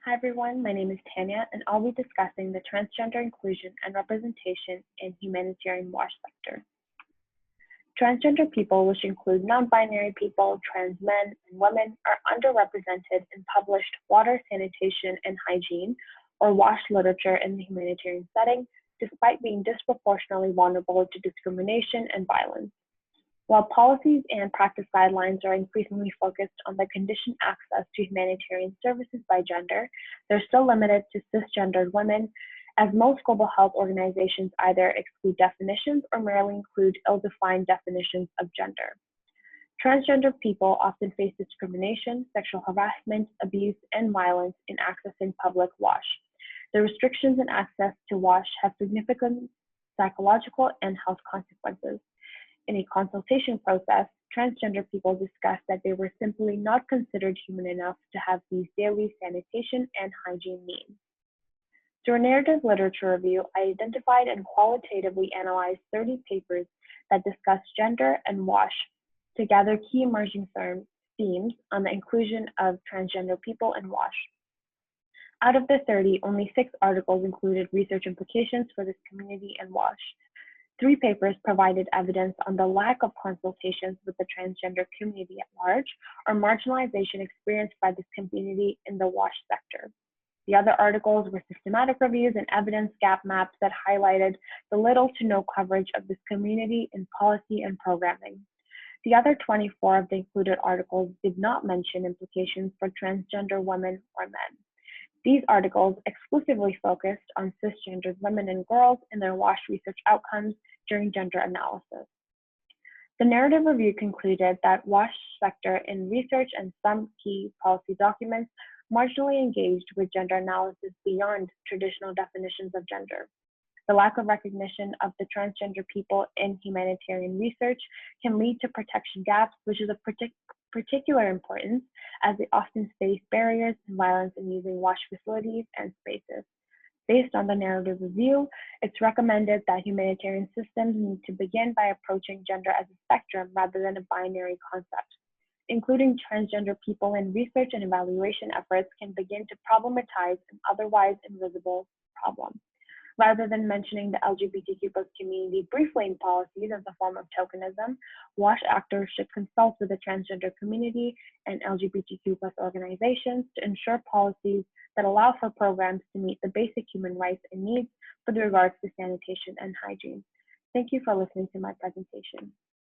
Hi everyone, my name is Tanya and I'll be discussing the transgender inclusion and representation in humanitarian wash sector. Transgender people, which include non-binary people, trans men, and women, are underrepresented in published water, sanitation, and hygiene, or WASH literature in the humanitarian setting, despite being disproportionately vulnerable to discrimination and violence. While policies and practice guidelines are increasingly focused on the conditioned access to humanitarian services by gender, they're still limited to cis-gendered women, as most global health organizations either exclude definitions or merely include ill-defined definitions of gender. Transgender people often face discrimination, sexual harassment, abuse, and violence in accessing public WASH. The restrictions in access to WASH have significant psychological and health consequences. In a consultation process, transgender people discussed that they were simply not considered human enough to have these daily sanitation and hygiene needs. Through a narrative literature review, I identified and qualitatively analyzed 30 papers that discuss gender and WASH to gather key emerging themes on the inclusion of transgender people in WASH. Out of the 30, only 6 articles included research implications for this community and WASH. 3 papers provided evidence on the lack of consultations with the transgender community at large or marginalization experienced by this community in the WASH sector. The other articles were systematic reviews and evidence gap maps that highlighted the little to no coverage of this community in policy and programming. The other 24 of the included articles did not mention implications for transgender women or men. These articles exclusively focused on cisgendered women and girls and their WASH research outcomes during gender analysis. The narrative review concluded that WASH sector in research and some key policy documents marginally engaged with gender analysis beyond traditional definitions of gender. The lack of recognition of the transgender people in humanitarian research can lead to protection gaps, which is of particular importance as they often face barriers and violence in using WASH facilities and spaces. Based on the narrative review, it's recommended that humanitarian systems need to begin by approaching gender as a spectrum rather than a binary concept. Including transgender people in research and evaluation efforts can begin to problematize an otherwise invisible problem. Rather than mentioning the LGBTQ+ community briefly in policies as a form of tokenism, WASH actors should consult with the transgender community and LGBTQ+ organizations to ensure policies that allow for programs to meet the basic human rights and needs with regards to sanitation and hygiene. Thank you for listening to my presentation.